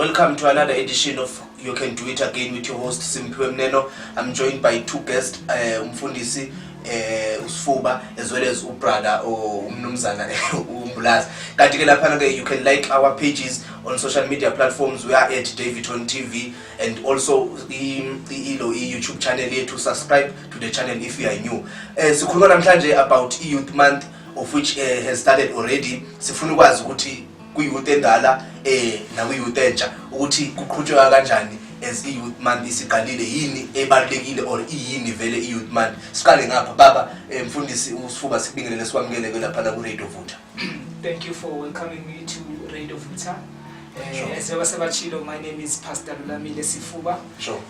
Welcome to another edition of You Can Do It Again with your host Simphiwe Mneno. I'm joined by two guests, Umfundisi Usfuba as well as Ubrada or Umnumzana Umbulaz. Kanti lapha you can like our pages on social media platforms. We are at DaveytonTV and also the YouTube channel here to subscribe to the channel if you are new. Sikhuluma namhlanje about Youth Month of which has started already. Sifuna ukwazi ukuthi kuyouth endala nakuyouth entsha ukuthi kuqhutshwa kanjani as Youth Month isiqalile yini ebalekile or yini vele Youth Month. Siqale ngapha baba mfundisi uSifuba sibingelele sikwamukele lapha ku RadioVutta. Thank you for welcoming me to RadioVutta. As I was about my name is Pastor Lamile Sifuba. Sure.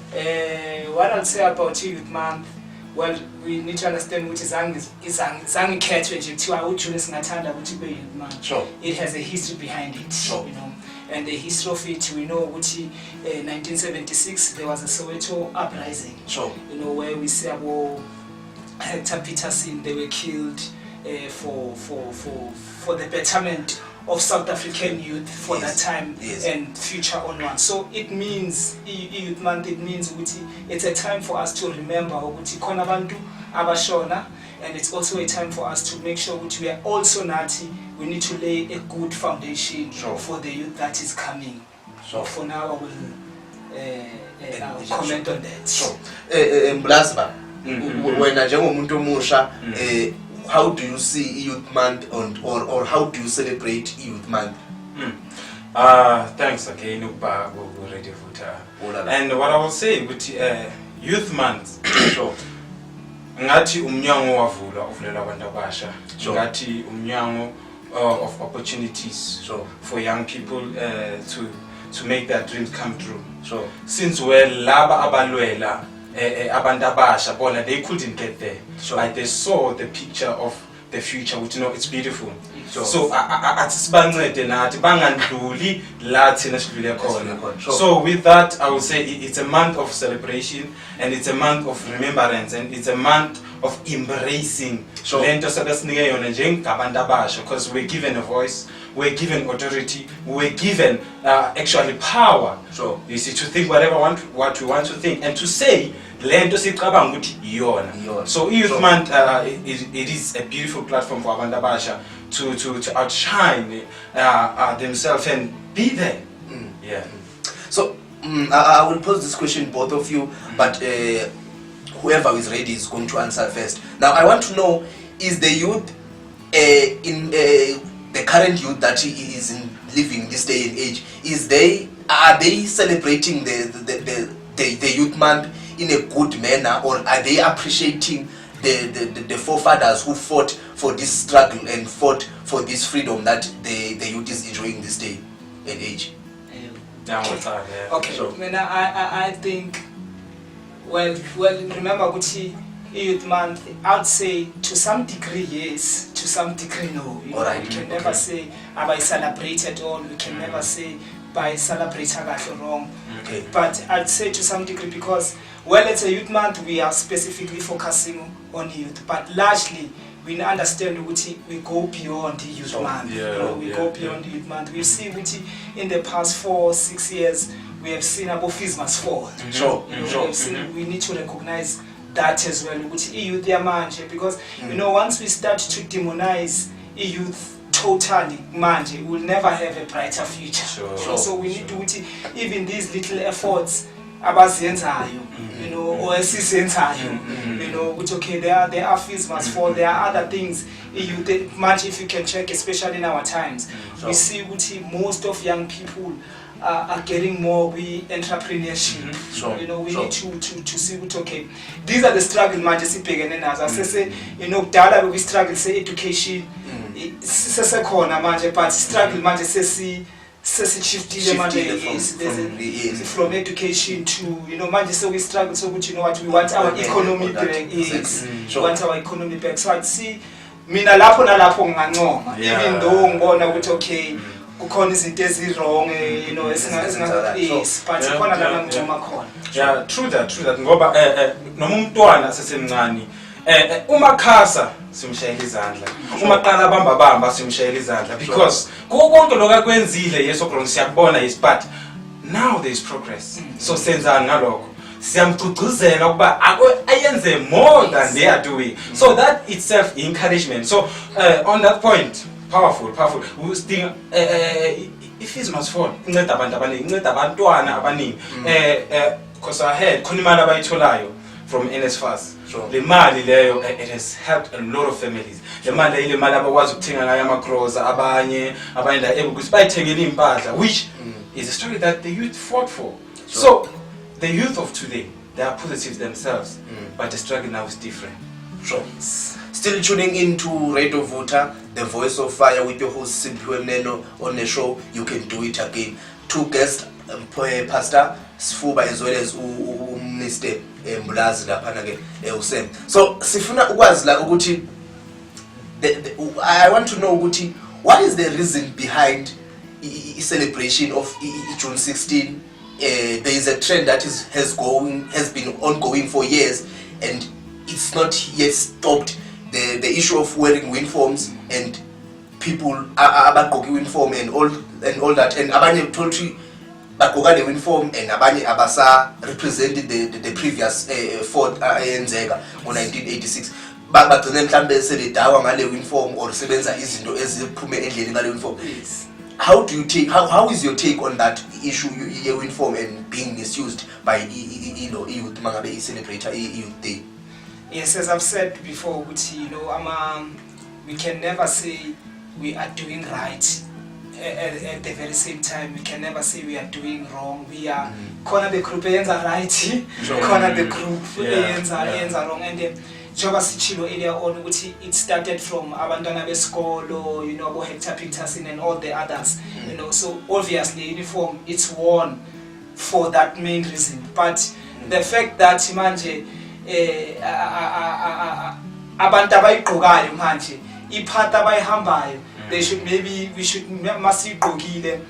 What I'll say about Youth Month, well, we need to understand which is Zangi Catch when you Youth Month. Sure. It has a history behind it. Sure. You know, and the history of it, we know which 1976 there was a Soweto uprising. Sure. You know, where we see about Hector Peterson, they were killed for the betterment of South African youth for that time and future onward. So it means Youth Month, it means it's a time for us to remember khona abantu abashona, and it's also a time for us to make sure we are also nathi. We need to lay a good foundation for the youth that is coming. So for now I will comment on that. Sure. Mblazba, wena njengomuntu omusha how do you see Youth Month or how do you celebrate Youth Month? Thanks again, RadioVutta. And what I will say with Youth Month, sure. Ngathi umnyango wavula uvulela abantu abasha. Ngathi umnyango of opportunities for young people to make their dreams come true. So since laba abalwela abantu abasha bona they couldn't get there, but they saw the picture of the future, which it's beautiful. So atsibancede nathi bangandluli la thina sidlule khona. So with that I would say it's a month of celebration and it's a month of remembrance and it's a month of embracing lento sebesinike yona njengabantu abasha, because we're given a voice, we're given authority, we're given actually power. You see, to think what we want to think and to say lento sicabanga ukuthi iyona. So Youth Month it is a beautiful platform for abantu abasha to outshine themselves and be there. Yeah. So I will pose this question both of you, but whoever is ready is going to answer first. Now I want to know, is the youth in the current youth that is living this day and age, are they celebrating the Youth Month in a good manner, or are they appreciating the forefathers who fought for this struggle and fought for this freedom that the youth is enjoying this day and age? Okay. So I think well remember Youth Month, I would say to some degree yes, to some degree no. You know, we can never say I celebrate at all. We can never say by celebrate wrong. But I'd say to some degree, because it's a Youth Month, we are specifically focusing on youth, but largely we understand we go beyond the Youth Month. We go beyond the Youth Month. We see in the past 4-6 years we have seen about fees must fall. We need to recognize that as well. Youth because once we start to demonize youth totally, we will never have a brighter future. So we need to even these little efforts abaziyenzayo, or esizenzayo, which okay, there are fees must fall, there are other things. If you can check, especially in our times, we see most of young people are getting more with entrepreneurship. We need to see okay, these are the struggle managers beginning as I say, data we struggle say education but struggle managers from education to so we struggle so much. We want our economy back. Want our economy back. So I'd see mina lapho nalapho ngigancoma, even though ngibona ukuthi okay kukhona izinto ezirong but khona la ngicoma khona. Yeah, true that ngoba noma umntwana sesemncane umakhasa simshayela izandla, umaqala bamba simshayela izandla, because konke lokho akwenzile yeso grong siyakubona yes, but now there is progress. So senza ngalokho siyamgcugcuzela ukuba ayenze more than they are doing. So that itself encouragement. So on that point, powerful. We still if it must fall, inceda abantu abaningi, inceda abantwana abaningi. Because I heard khona imali abayitholayo from NSFAS. Le mali leyo it has helped a lot of families. Le mali abakwazi ukuthenga ngayo ama-groceries, abanye able ukuthi bayithengele impahla, which is a story that the youth fought for. So the youth of today, they are positive themselves, but the struggle now is different. Sure. Still tuning into RadioVutta, the voice of fire, with your host Simphiwe Mneno on the show. You can do it again. 2 guests, Pastor Sfuba as well as Mr. Mbulazi laphana ke uSem. So sifuna ukwazi la ukuthi I want to know ukuthi what is the reason behind celebration of June 16. There is a trend that has been ongoing for years, and it's not yet stopped. The issue of wearing uniforms and people abagqoka uniform and all that, and abanye totally bagqoka the uniform and abanye abasa represented the previous fort ayenzeka ngo1986. Bagcina mhlambe seledawa ngale uniform or sebenza izinto eziphume endleleni ngale uniform. How is your take on that issue, uniform and being misused by youth mangabe celebrate youth day? Yes, as I've said before, we can never say we are doing right. At the very same time, we can never say we are doing wrong. We are corner the group ends are right, corner the group ends are wrong, and then Joba Sichilo earlier on, it started from Abandana Beskolo, Hector Peterson and all the others. So obviously uniform it's worn for that main reason. But the fact that manje abantu abayigqokayo manje iphatha abayihambayo, we should masigqokile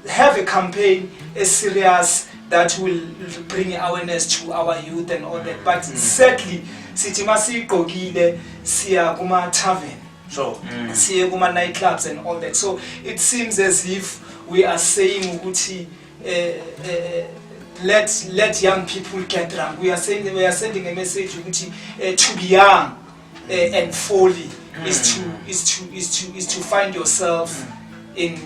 have a campaign as serious that will bring awareness to our youth and all that. But sadly, sithi masigqokile siya kuma tavern, siya kuma nightclubs and all that. So it seems as if we are saying ukuthi let young people get drunk. We are sending a message ukuthi to be young and folly is to find yourself in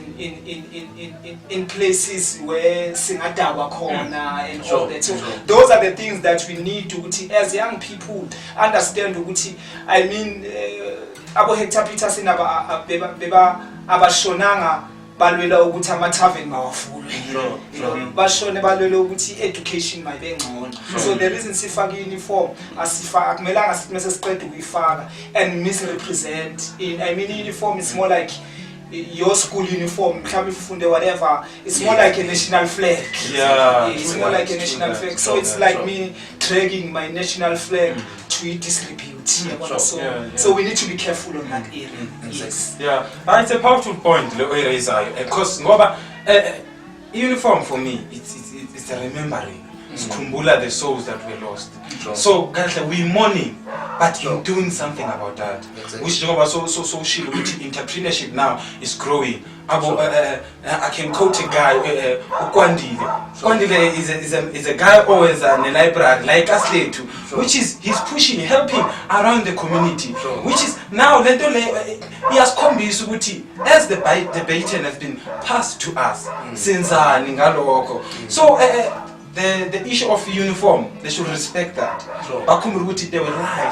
places where singadawa corner and all that. So those are the things that we need to as young people understand ukuthi abo Hector Peterson abashonanga balwela ukuthi ama-tavern mawafulwe, bashone balwela ukuthi education mayibe ngcono. So the reason sifake uniform akumelanga sithi mase siqeda ukuyifaka and misrepresent uniform is more like your school uniform, mhlawumbe ufunde whatever, it's more like a national flag. It's more like a national flag. So it's like me dragging my national flag to disrepute. So we need to be careful on that area. Yes. It's a powerful point, because uniform for me it's a remembering. Skumbula the souls that were lost. So we're mourning, but in doing something about that. Which so entrepreneurship now is growing. I can quote a guy, Kwandile is a guy always in the library, like us too, which is he's pushing, helping around the community, which is now he has come as the baton has been passed to us since so the issue of uniform, they should respect that. They were right.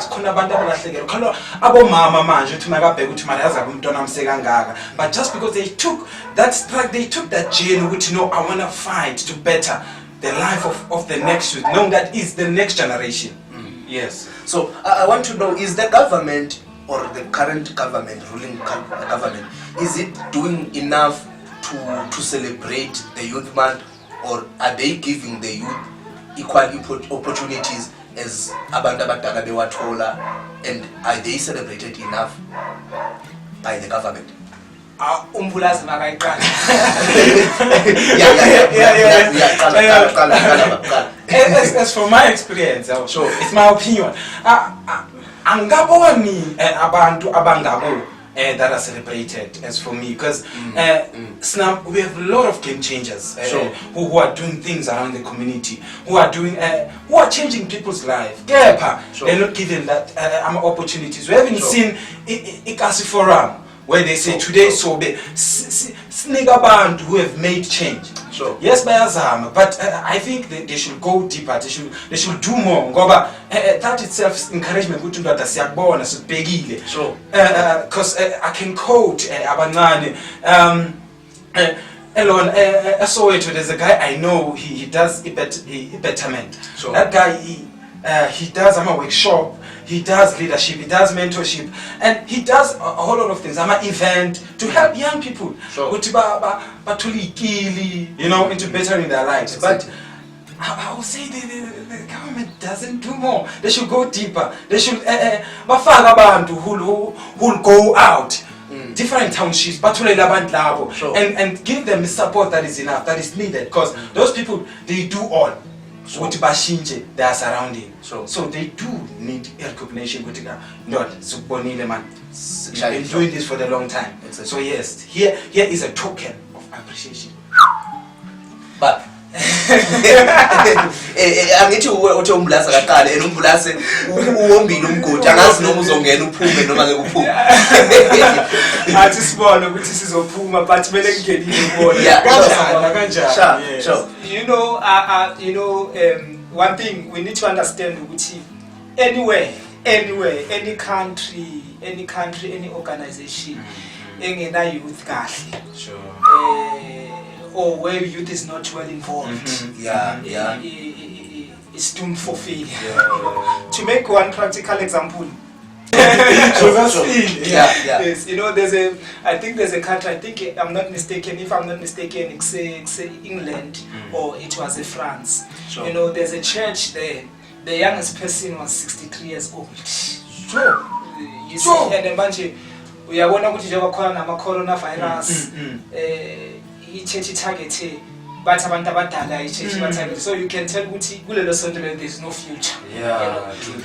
But just because they took that strike, they took that jail, which I want to fight to better the life of the next youth, knowing that is the next generation. Yes. So I want to know, is the government or the current government, ruling government, is it doing enough to celebrate the youth month? Or are they giving the youth equal opportunities as abantu abadala bewathola, and are they celebrated enough by the government? Umbulazi makayiqala. As for my experience, it's my opinion. Angaboni abantu abangabo that are celebrated as for me, because Snap, we have a lot of game changers who are doing things around the community, who are changing people's life. They're not given that opportunities. We haven't seen Ikasi Forum where they say today sobe sneaker band who have made change. Yes, but I think they should go deeper. They should do more. That itself is encouragement. Because I can quote Abanani. Elon, Soweto, there's a guy I know. He does betterment. That guy he does a workshop. He does leadership, he does mentorship, and he does a whole lot of things. I'm an event to help young people, into bettering their lives. But I would say the government doesn't do more. They should go deeper. They should who'll go out, different townships, and give them the support that is enough, that is needed. Because those people, they do all. They are surrounding. So they do need recognition. Not man. Been doing this for a long time. So yes, here is a token of appreciation. But angithi uthi umbulasa kaqala enumbulase uwombile umgodi angazi noma uzongena uphume noma ngeke uphume athi sibone ukuthi sizophuma but mele ngenile ubone kanjani. Sure. One thing we need to understand ukuthi anywhere, any country, any organization engena youth kahle, or where youth is not well involved, it's doomed for failure. To make one practical example, yes, I think there's a country, if I'm not mistaken, it's England, or it was France. There's a church there. The youngest person was 63 years old. You see, and manje uyabona ukuthi njengoba khona nama coronavirus ichurch target but abantu abadala ichurch target, so you can tell ukuthi kulelo sonto there's no future.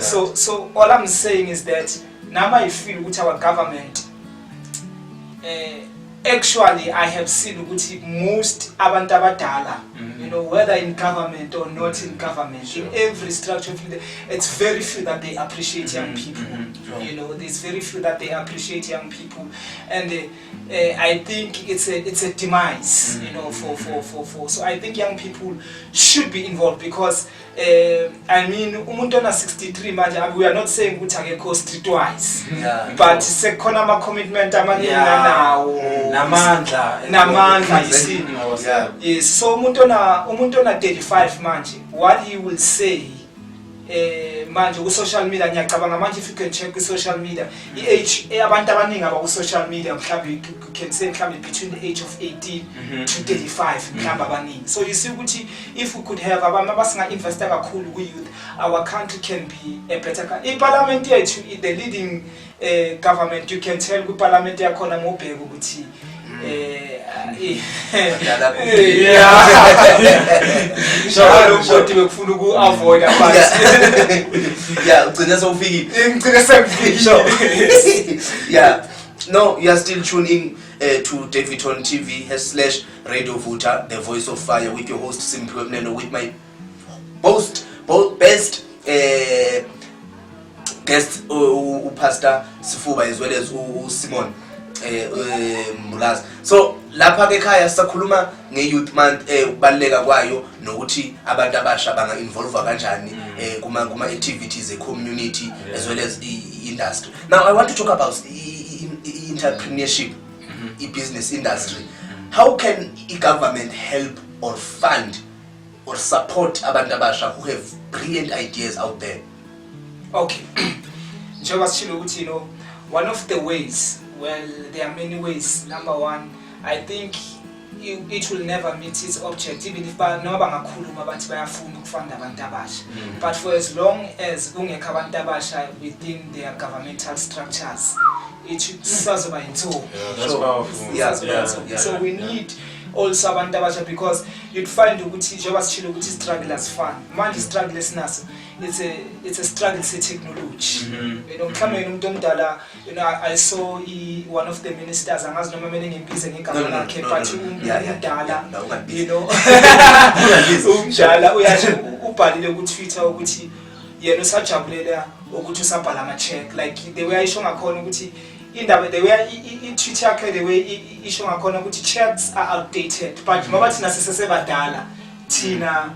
So all I'm saying is that now I feel ukuthi our government actually I have seen ukuthi most abantu abadala, whether in government or not in government, in every structure, it's very few that they appreciate young people. There's very few that they appreciate young people, and I think it's a demise, for so I think young people should be involved, because I mean umuntu ona 63 manje, we are not saying ukuthi akekho streetwise, but sekhona ama commitment amaningi nawo namandla, you see. Yes, so umuntu ona 35 manje, what he will say manje ku social media, ngiyacabanga manje if you can check ku social media, age abantu abaningi aba ku social media mhlawumbe you can say mhlawumbe between the age of 18 to 35 mhlawumbe abaningi. So you see ukuthi if we could have abantu abasinga investa kakhulu ku youth, our country can be a better country. Parliament yethu, the leading government, you can tell ku parliament yakhona mobheka ukuthi avoid no, you are still tuning to DaveytonTV /RadioVutta, the voice of fire, with your host Simphiwe Mnene, with my best guest Pastor Sifuba, as well as Simon Mbulazi. So lapha ke ekhaya sisakhuluma nge-youth month, ukubaleka kwayo nokuthi abantu abasha banga involve kanjani kuma activities e-community as well as industry. Now I want to talk about entrepreneurship, business industry. How can government help or fund or support abantu abasha who have brilliant ideas out there? Okay. One of the ways, well, there are many ways. Number one, I think it will never meet its object, even if but for as long as within their governmental structures, it should serve by its own. That's powerful. So we need also abantu abasha, because you'd find ukuthi njengoba sishilo ukuthi struggle as fun manje struggle esinaso it's a struggle se-technology. You know, mhlawumbe umuntu omdala, you know, I saw one of the ministers, angazi noma mina ngimbize ngegama lakhe, but umdala, you know, umdala uyasho ubhalile ku Twitter ukuthi yena usajabulela ukuthi usabhala ama-check, like the way ayisho ngakhona ukuthi indaba, the way i-Twitter yakhe, the way isho ngakhona ukuthi checks are outdated, but ngoba thina sesebadala thina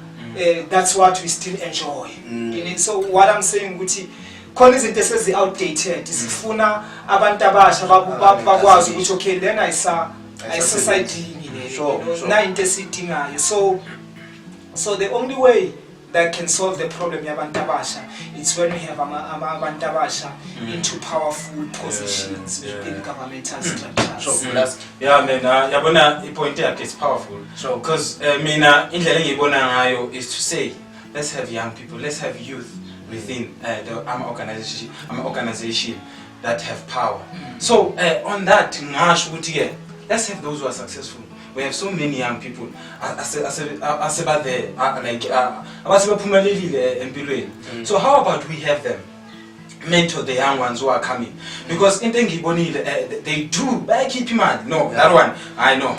that's what we still enjoy. You know, so what I'm saying ukuthi khona izinto esezi outdated, sifuna abantu abasha bakwazi ukuthi okay lena ayisayidingi le, na into esidingayo. So the only way that can solve the problem yabantu abasha, it's when we have abantu abasha into powerful positions within governmental structures. Yeah, man, yabona ipoint yakhe is powerful. Because mina indlela engiyibona ngayo is to say, let's have young people, let's have youth within the organization that have power. So on that ngasho ukuthi let's have those who are successful. We have so many young people aseba there, like abasebaphumelelile empilweni. So how about we have them mentor the young ones who are coming? Because into engiyibonile they do keep imali. No, that one I know.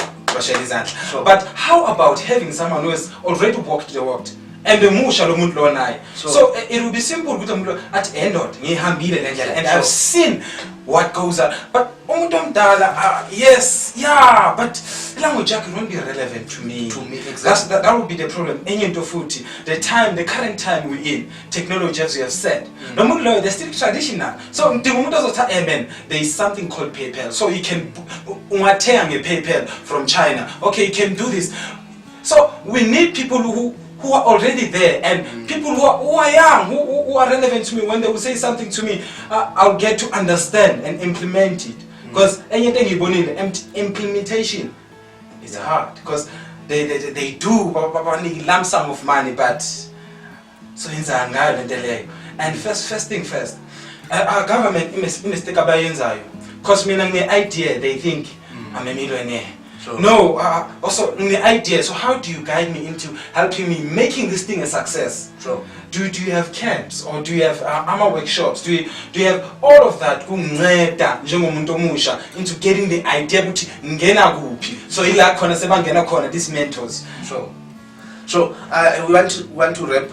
But how about having someone who has already walked the walk and the musha lo muntu lonayo? So it will be simple ukuthi umuntu at end of ngihambile le ndlela and I've seen what goes on. But umuntu omdala, yes, yeah, but language won't be relevant to me. Exactly. That would be the problem. The current time we're in, technology, as you have said, they're still traditional. So there is something called PayPal. So you can PayPal from China. Okay, you can do this. So we need people who are already there, and people who are young, who are relevant to me. When they will say something to me, I'll get to understand and implement it. Because anything you believe, implementation is hard. Because they do lump sum of money, but so in the and first thing first, our government mistake about yenzayo. Because me the idea they think I'm a millionaire. No, also the idea. So how do you guide me into helping me making this thing a success? Do you have camps, or do you have workshops? Do you have all of that into getting the idea so these mentors? So we want to wrap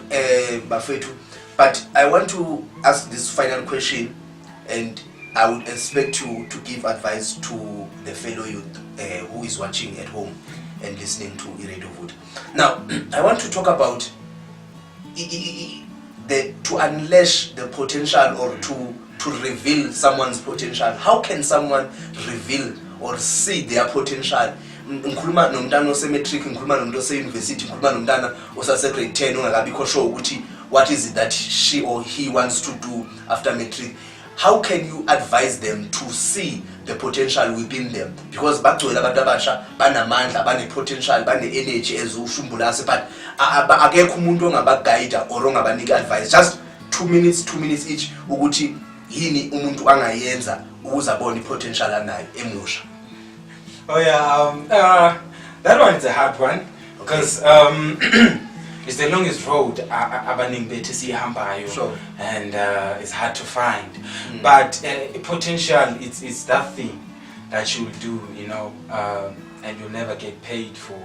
Bafetu, but I want to ask this final question, and I would expect you to give advice to the fellow youth who is watching at home and listening to RadioVutta. Now, I want to talk about to unleash the potential, or to reveal someone's potential. How can someone reveal or see their potential? Ngikhuluma nomntana ose-matric, ngikhuluma nomuntu ose-university, ngikhuluma nomntana osase-grade 10 ongakabikho sure ukuthi what is it that she or he wants to do after matric. How can you advise them to see the potential within them? Because bagcwele abantu abasha banamandla, bane-potential, bane-energy ezushumbulase, but akekho umuntu ongabaguide or ongabanika advice. Just 2 minutes each ukuthi yini umuntu angayenza ukuze abone i-potential anayo emusha. Oh yeah, that one is a hard one, because it's the longest road abaningi bethu sihambayo, and it's hard to find. But potential, it's that thing that you will do, you know, and you'll never get paid for.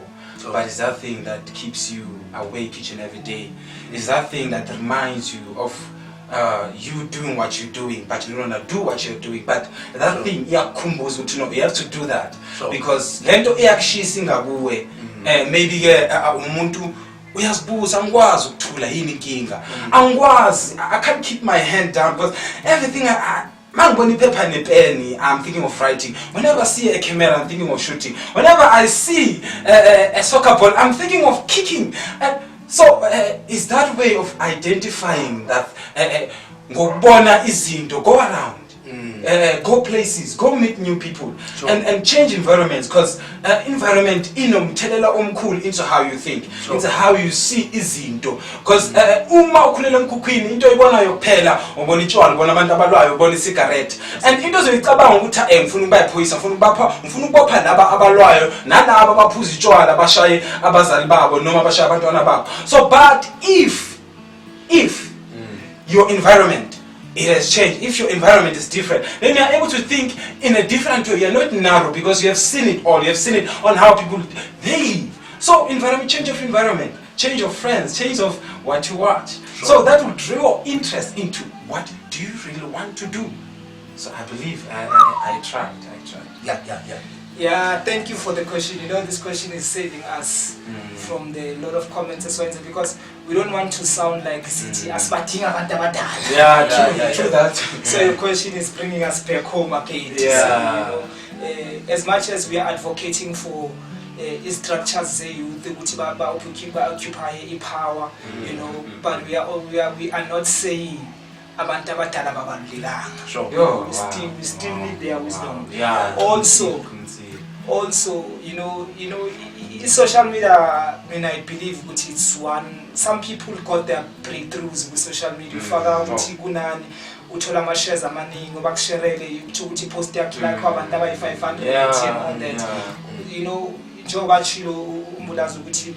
But it's that thing that keeps you awake each and every day. It's that thing that reminds you of you doing what you're doing, but you don't want to do what you're doing. But that thing, you have to do that. Because lento iyakshisa ngakuwe, maybe umuntu uyazibuza angikwazi ukuthula yini inkinga, angikwazi, I can't keep my hand down, because everything mangibona iphepha nepeni, I'm thinking of writing. Whenever I see a camera, I'm thinking of shooting. Whenever I see a soccer ball, I'm thinking of kicking. So it's that way of identifying that ngokubona izinto go around. Go places, go meet new people, Sure. and change environments, because environment inomthelela omkhulu into how you think, Sure. into how you see izinto, because uma ukhulela enkukhwini into ibonayo kuphela ubona itshwala, ubona abantu abalwayo, ubona isigarette, and into zoyicabanga ukuthi ngifuna ukuba iphoyisa, ngifuna ukubopha laba abalwayo nalabo abaphuza itshwala bashaye abazali babo noma bashaye abantwana babo. So but if your environment, it has changed, if your environment is different, then you are able to think in a different way. You are not narrow because you have seen it all. You have seen it on how people they live. So environment, change of environment, change of friends, change of what you watch. Sure. So that will draw interest into what do you really want to do. So I believe I tried. Yeah, thank you for the question. You know, this question is saving us from the lot of comments as well, because we don't want to sound like city asbatinga abantu abadala. Yeah, true that. So your question is bringing us back home again. Yeah. So, you know, as much as we are advocating for structures say youth ukuthi occupy power, you know, but we are not saying abantu abadala babalulekanga. Sure. We still need their wisdom. Yeah. Also, you know, social media, I mean, I believe which it's one. Some people got their breakthroughs with social media. Ufaka ukuthi kunani uthola ama shares amaningi obakusherele ukuthi post yakhe like abantu abayi500 and all that. You know, njengoba chilo umbulazi ukuthi,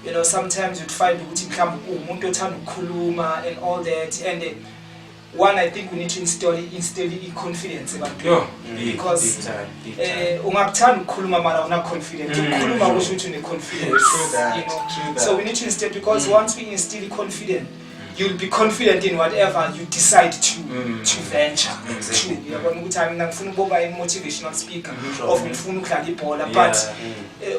you know, sometimes you'd find ukuthi mhlawumbe umuntu othanda ukukhuluma and all that, and one, I think we need to instill confidence ebantwini, because ungakuthanda ukukhuluma mara una confidence, ukukhuluma kusho ukuthi une confidence, you know. So we need to instill, because once we instill confidence, you'll be confident in whatever you decide to venture. Yabona ukuthi mina ngifuna ukuba motivational speaker of ngifuna ukudlala ibhola, but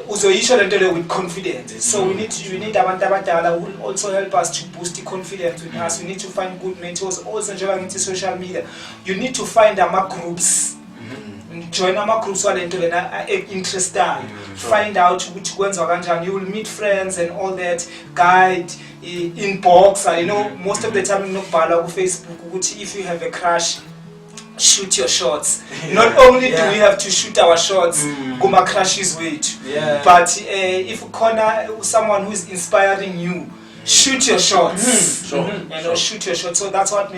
uzoyisho lento le with confidence. So we need abantu abadala who will also help us to boost the confidence with us. We need to find good mentors. Also njengoba ngithi social media, you need to find ama groups. Join ama groups walento lena interested. Find out which kwenza kanjani. You will meet friends and all that. Guide inbox, you know, most of the time nokubhala ku Facebook ukuthi if you have a crush, shoot your shots. Not only do we have to shoot our shots kuma crushes wethu, but if khona someone who is inspiring you, shoot your shots. You know, shoot your shots. So that's what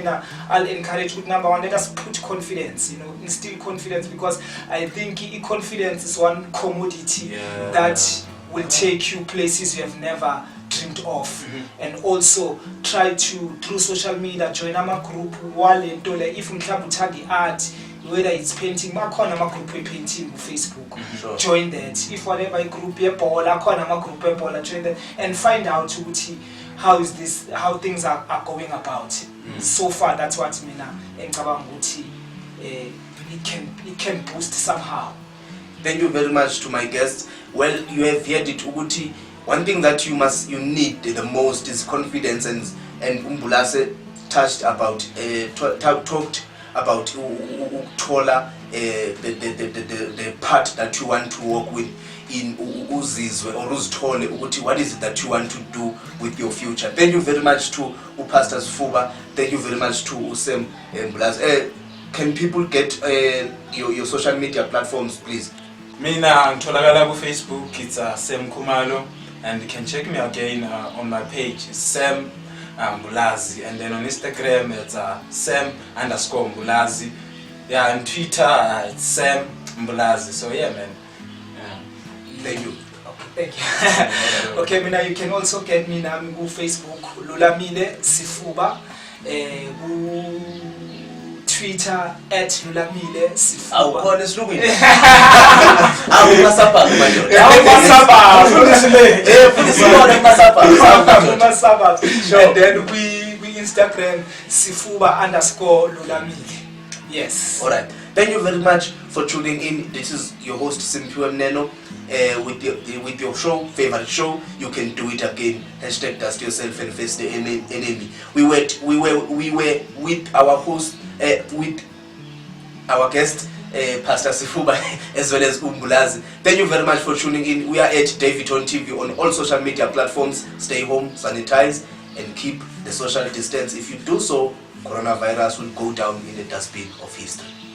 I'll encourage with number one. Let us put confidence, you know, instill confidence, because I think confidence is one commodity that will take you places you have never dreamed of. And also try to, through social media, join a group walento le if mhlawumbe uthanda art, whether it's painting, makhona ama group painting on Facebook. Join that. If whatever group yebhola, khona ama group yebhola, join that and find out ukuthi how things are going about. So far that's what mina engicabanga ukuthi it can boost somehow. Thank you very much to my guests. Well, you have heard it ukuthi one thing that you need the most is confidence, and Umbulase touched about talked about ukuthola the part that you want to work with in uzizwe or uzithole ukuthi what is it that you want to do with your future. Thank you very much to Pastor Sifuba. Thank you very much to Usem Mbulazi. Can people get your social media platforms, please? Mina ngitholakala ku Facebook, it's Sam Khumalo, and you can check me again on my page, Sam Mbulazi, and then on Instagram it's Sam_Mbulazi. Yeah, and Twitter it's Sam Mbulazi. So yeah, man. Thank you. Thank you. Okay, mina you can also get me na ku Facebook Lulamile Sifuba, Twitter @Lulamile Sifuba. Awukhona esilungwini. And then we Instagram Sifuba_Lulamile. Yes. All right. Thank you very much for tuning in. This is your host Simphiwe Mneno with your show, favorite show. You can do it again. #dust yourself and face the enemy. We were with our host, with our guest, Pastor Sifuba, as well as Mbulazi. Thank you very much for tuning in. We are at DaveytonTV on all social media platforms. Stay home, sanitize, and keep the social distance. If you do so, coronavirus will go down in the dustbin of history.